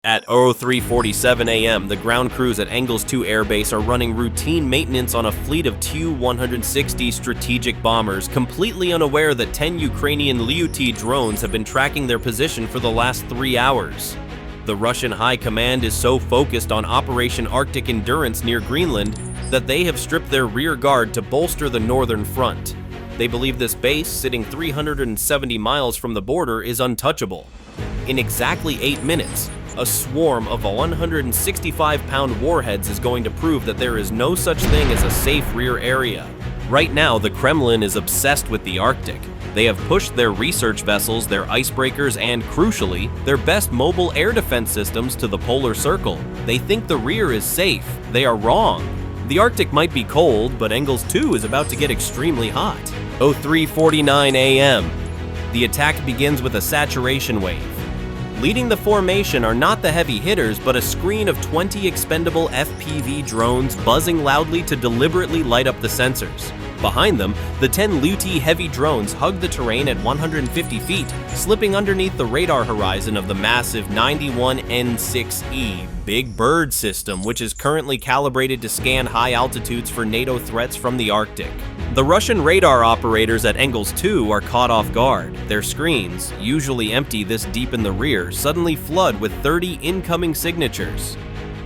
At 03:47 a.m., the ground crews at Engels 2 Airbase are running routine maintenance on a fleet of Tu-160 strategic bombers, completely unaware that 10 Ukrainian Liutyi drones have been tracking their position for the last 3 hours. The Russian High Command is so focused on Operation Arctic Endurance near Greenland that they have stripped their rear guard to bolster the northern front. They believe this base, sitting 370 miles from the border, is untouchable. In exactly 8 minutes, a swarm of 165-pound warheads is going to prove that there is no such thing as a safe rear area. Right now, the Kremlin is obsessed with the Arctic. They have pushed their research vessels, their icebreakers, and, crucially, their best mobile air defense systems to the polar circle. They think the rear is safe. They are wrong. The Arctic might be cold, but Engels 2 is about to get extremely hot. 03:49 a.m. The attack begins with a saturation wave. Leading the formation are not the heavy hitters, but a screen of 20 expendable FPV drones buzzing loudly to deliberately light up the sensors. Behind them, the 10 Liutyi heavy drones hug the terrain at 150 feet, slipping underneath the radar horizon of the massive 91N6E Big Bird system, which is currently calibrated to scan high altitudes for NATO threats from the Arctic. The Russian radar operators at Engels 2 are caught off guard. Their screens, usually empty this deep in the rear, suddenly flood with 30 incoming signatures.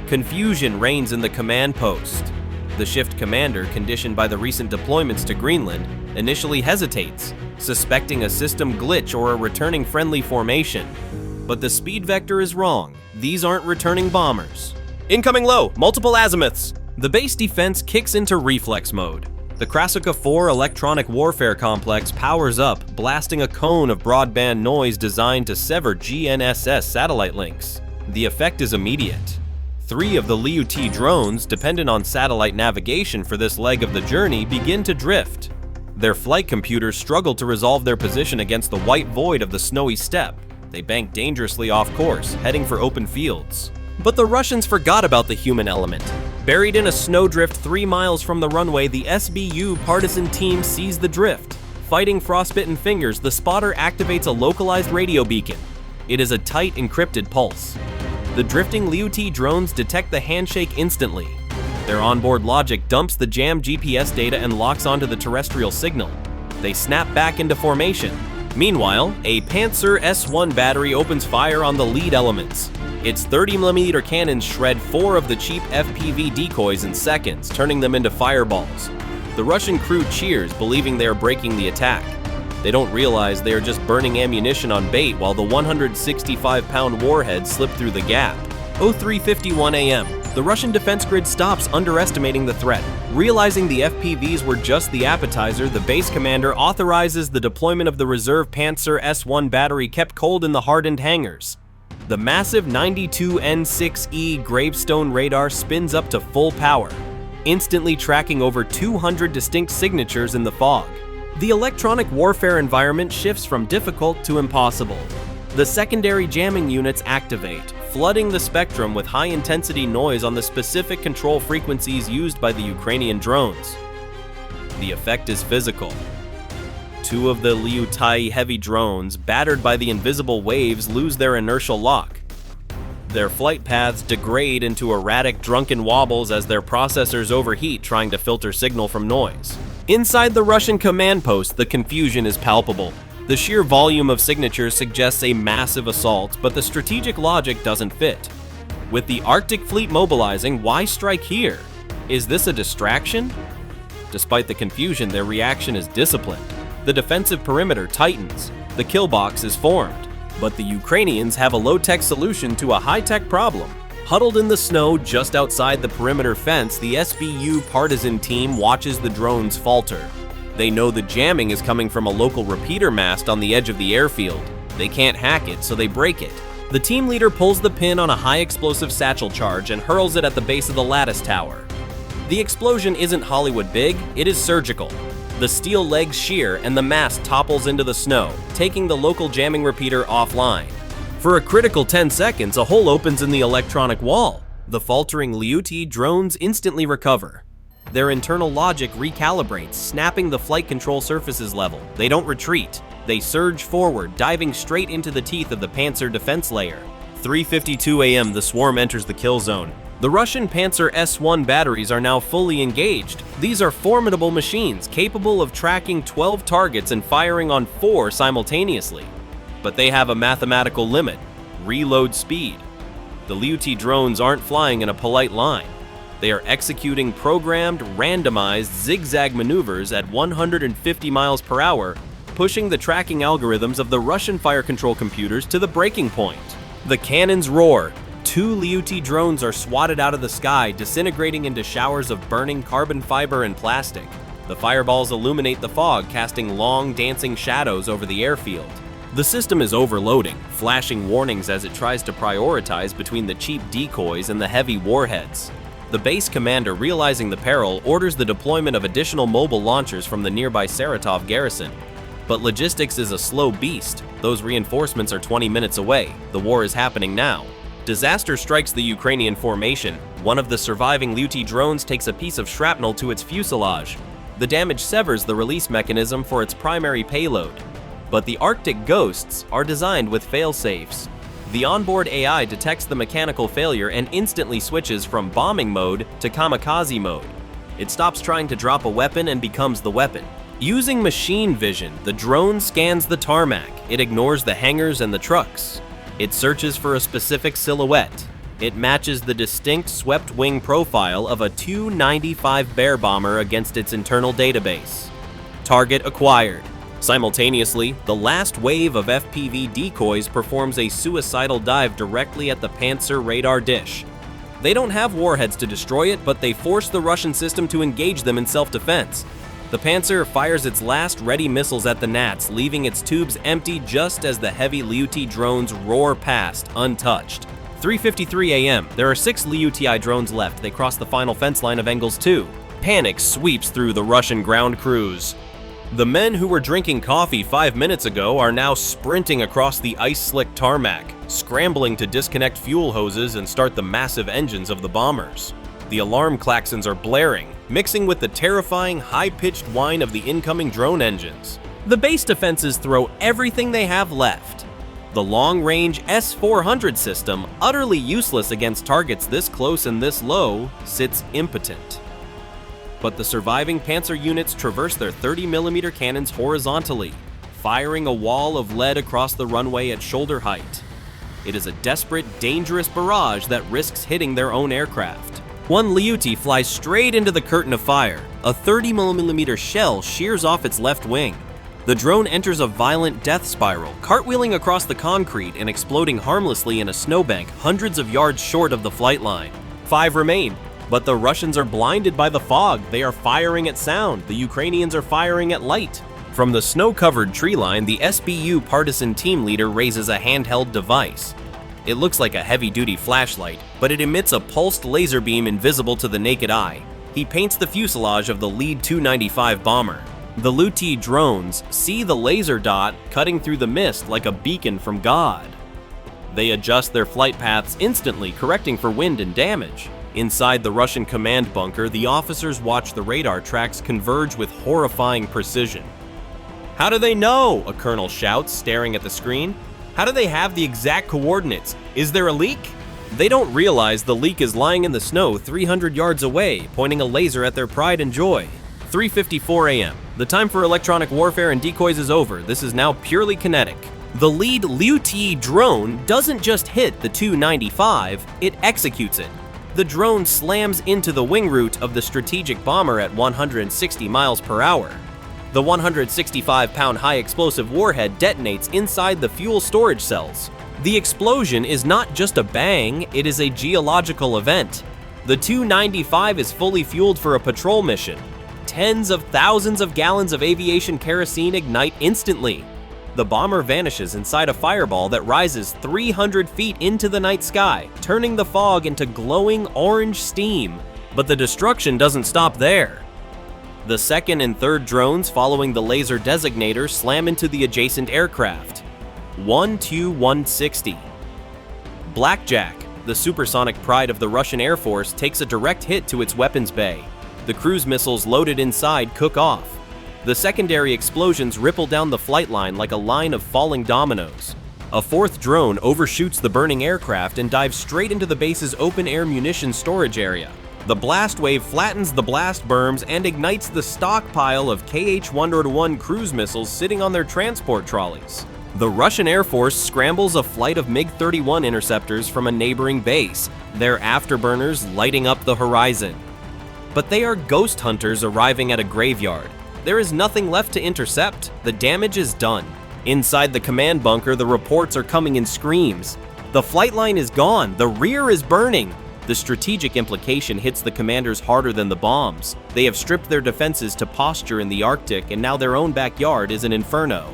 Confusion reigns in the command post. The shift commander, conditioned by the recent deployments to Greenland, initially hesitates, suspecting a system glitch or a returning friendly formation. But the speed vector is wrong. These aren't returning bombers. Incoming low, multiple azimuths. The base defense kicks into reflex mode. The Krasika 4 electronic warfare complex powers up, blasting a cone of broadband noise designed to sever GNSS satellite links. The effect is immediate. 3 of the Liutyi drones, dependent on satellite navigation for this leg of the journey, begin to drift. Their flight computers struggle to resolve their position against the white void of the snowy steppe. They bank dangerously off course, heading for open fields. But the Russians forgot about the human element. Buried in a snowdrift 3 miles from the runway, the SBU partisan team sees the drift. Fighting frostbitten fingers, the spotter activates a localized radio beacon. It is a tight, encrypted pulse. The drifting Liutyi drones detect the handshake instantly. Their onboard logic dumps the jammed GPS data and locks onto the terrestrial signal. They snap back into formation. Meanwhile, a Pantsir S1 battery opens fire on the lead elements. Its 30mm cannons shred 4 of the cheap FPV decoys in seconds, turning them into fireballs. The Russian crew cheers, believing they are breaking the attack. They don't realize they are just burning ammunition on bait while the 165-pound warheads slip through the gap. 03:51 a.m. The Russian defense grid stops underestimating the threat. Realizing the FPVs were just the appetizer, the base commander authorizes the deployment of the reserve Pantsir S1 battery kept cold in the hardened hangars. The massive 92N6E gravestone radar spins up to full power, instantly tracking over 200 distinct signatures in the fog. The electronic warfare environment shifts from difficult to impossible. The secondary jamming units activate, flooding the spectrum with high-intensity noise on the specific control frequencies used by the Ukrainian drones. The effect is physical. 2 of the Liutyi heavy drones, battered by the invisible waves, lose their inertial lock. Their flight paths degrade into erratic, drunken wobbles as their processors overheat trying to filter signal from noise. Inside the Russian command post, the confusion is palpable. The sheer volume of signatures suggests a massive assault, but the strategic logic doesn't fit. With the Arctic fleet mobilizing, why strike here? Is this a distraction? Despite the confusion, their reaction is disciplined. The defensive perimeter tightens. The kill box is formed. But the Ukrainians have a low-tech solution to a high-tech problem. Huddled in the snow just outside the perimeter fence, the SBU partisan team watches the drones falter. They know the jamming is coming from a local repeater mast on the edge of the airfield. They can't hack it, so they break it. The team leader pulls the pin on a high-explosive satchel charge and hurls it at the base of the lattice tower. The explosion isn't Hollywood big, it is surgical. The steel legs shear and the mast topples into the snow, taking the local jamming repeater offline. For a critical 10 seconds, a hole opens in the electronic wall. The faltering Liutyi drones instantly recover. Their internal logic recalibrates, snapping the flight control surfaces level. They don't retreat. They surge forward, diving straight into the teeth of the Pantsir defense layer. 3:52 a.m., the swarm enters the kill zone. The Russian Pantsir S1 batteries are now fully engaged. These are formidable machines capable of tracking 12 targets and firing on 4 simultaneously. But they have a mathematical limit: reload speed. The Liutyi drones aren't flying in a polite line. They are executing programmed, randomized zigzag maneuvers at 150 miles per hour, pushing the tracking algorithms of the Russian fire control computers to the breaking point. The cannons roar. 2 Liutyi drones are swatted out of the sky, disintegrating into showers of burning carbon fiber and plastic. The fireballs illuminate the fog, casting long, dancing shadows over the airfield. The system is overloading, flashing warnings as it tries to prioritize between the cheap decoys and the heavy warheads. The base commander, realizing the peril, orders the deployment of additional mobile launchers from the nearby Saratov garrison. But logistics is a slow beast. Those reinforcements are 20 minutes away. The war is happening now. Disaster strikes the Ukrainian formation. One of the surviving Liutyi drones takes a piece of shrapnel to its fuselage. The damage severs the release mechanism for its primary payload. But the Arctic Ghosts are designed with fail-safes. The onboard AI detects the mechanical failure and instantly switches from bombing mode to kamikaze mode. It stops trying to drop a weapon and becomes the weapon. Using machine vision, the drone scans the tarmac. It ignores the hangars and the trucks. It searches for a specific silhouette. It matches the distinct swept wing profile of a Tu-95 Bear bomber against its internal database. Target acquired. Simultaneously, the last wave of FPV decoys performs a suicidal dive directly at the Pantsir radar dish. They don't have warheads to destroy it, but they force the Russian system to engage them in self-defense. The Pantsir fires its last ready missiles at the gnats, leaving its tubes empty just as the heavy Liutyi drones roar past, untouched. 3:53 a.m. There are 6 Liutyi drones left. They cross the final fence line of Engels 2. Panic sweeps through the Russian ground crews. The men who were drinking coffee 5 minutes ago are now sprinting across the ice-slick tarmac, scrambling to disconnect fuel hoses and start the massive engines of the bombers. The alarm klaxons are blaring, mixing with the terrifying, high-pitched whine of the incoming drone engines. The base defenses throw everything they have left. The long-range S-400 system, utterly useless against targets this close and this low, sits impotent. But the surviving Pantsir units traverse their 30mm cannons horizontally, firing a wall of lead across the runway at shoulder height. It is a desperate, dangerous barrage that risks hitting their own aircraft. One Liutyi flies straight into the curtain of fire. A 30mm shell shears off its left wing. The drone enters a violent death spiral, cartwheeling across the concrete and exploding harmlessly in a snowbank hundreds of yards short of the flight line. 5 remain. But the Russians are blinded by the fog. They are firing at sound. The Ukrainians are firing at light. From the snow-covered tree line, the SBU partisan team leader raises a handheld device. It looks like a heavy-duty flashlight, but it emits a pulsed laser beam invisible to the naked eye. He paints the fuselage of the lead Tu-95 bomber. The Liutyi drones see the laser dot cutting through the mist like a beacon from God. They adjust their flight paths instantly, correcting for wind and damage. Inside the Russian command bunker, the officers watch the radar tracks converge with horrifying precision. "How do they know?" a colonel shouts, staring at the screen. "How do they have the exact coordinates? Is there a leak?" They don't realize the leak is lying in the snow 300 yards away, pointing a laser at their pride and joy. 3:54 a.m. The time for electronic warfare and decoys is over. This is now purely kinetic. The lead Liutyi drone doesn't just hit the Tu-95, it executes it. The drone slams into the wing root of the strategic bomber at 160 miles per hour. The 165-pound high-explosive warhead detonates inside the fuel storage cells. The explosion is not just a bang, it is a geological event. The Tu-95 is fully fueled for a patrol mission. Tens of thousands of gallons of aviation kerosene ignite instantly. The bomber vanishes inside a fireball that rises 300 feet into the night sky, turning the fog into glowing orange steam. But the destruction doesn't stop there. The second and third drones following the laser designator slam into the adjacent aircraft. 1 Tu-160. Blackjack, the supersonic pride of the Russian Air Force, takes a direct hit to its weapons bay. The cruise missiles loaded inside cook off. The secondary explosions ripple down the flight line like a line of falling dominoes. A fourth drone overshoots the burning aircraft and dives straight into the base's open-air munitions storage area. The blast wave flattens the blast berms and ignites the stockpile of Kh-101 cruise missiles sitting on their transport trolleys. The Russian Air Force scrambles a flight of MiG-31 interceptors from a neighboring base, their afterburners lighting up the horizon. But they are ghost hunters arriving at a graveyard. There is nothing left to intercept. The damage is done. Inside the command bunker, the reports are coming in screams. The flight line is gone. The rear is burning. The strategic implication hits the commanders harder than the bombs. They have stripped their defenses to posture in the Arctic, and now their own backyard is an inferno.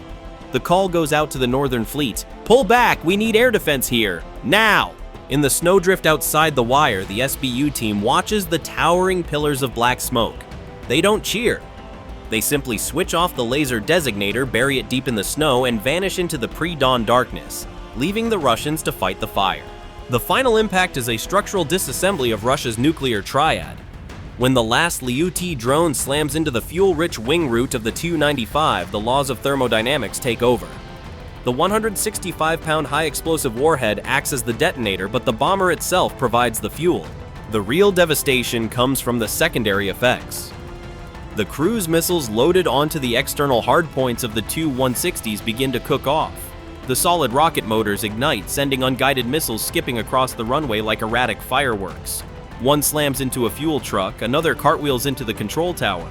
The call goes out to the Northern Fleet. Pull back, we need air defense here, now! In the snowdrift outside the wire, the SBU team watches the towering pillars of black smoke. They don't cheer. They simply switch off the laser designator, bury it deep in the snow, and vanish into the pre-dawn darkness, leaving the Russians to fight the fire. The final impact is a structural disassembly of Russia's nuclear triad. When the last Liutyi drone slams into the fuel-rich wing root of the Tu-95, the laws of thermodynamics take over. The 165-pound high-explosive warhead acts as the detonator, but the bomber itself provides the fuel. The real devastation comes from the secondary effects. The cruise missiles loaded onto the external hardpoints of the Tu-160s begin to cook off. The solid rocket motors ignite, sending unguided missiles skipping across the runway like erratic fireworks. One slams into a fuel truck, another cartwheels into the control tower.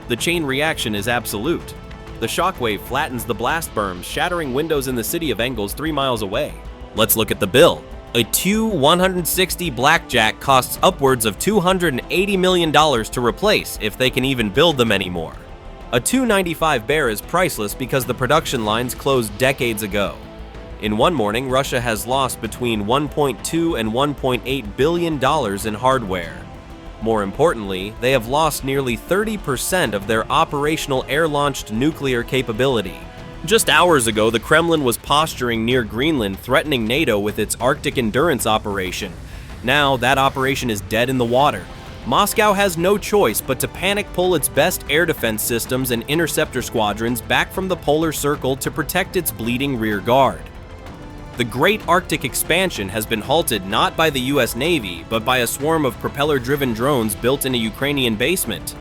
The chain reaction is absolute. The shockwave flattens the blast berms, shattering windows in the city of Engels 3 miles away. Let's look at the bill. A Tu-160 Blackjack costs upwards of $280 million to replace, if they can even build them anymore. A Tu-95 Bear is priceless because the production lines closed decades ago. In one morning, Russia has lost between $1.2 and $1.8 billion in hardware. More importantly, they have lost nearly 30% of their operational air-launched nuclear capability. Just hours ago, the Kremlin was posturing near Greenland, threatening NATO with its Arctic endurance operation. Now, that operation is dead in the water. Moscow has no choice but to panic pull its best air defense systems and interceptor squadrons back from the polar circle to protect its bleeding rear guard. The Great Arctic expansion has been halted not by the US Navy, but by a swarm of propeller-driven drones built in a Ukrainian basement.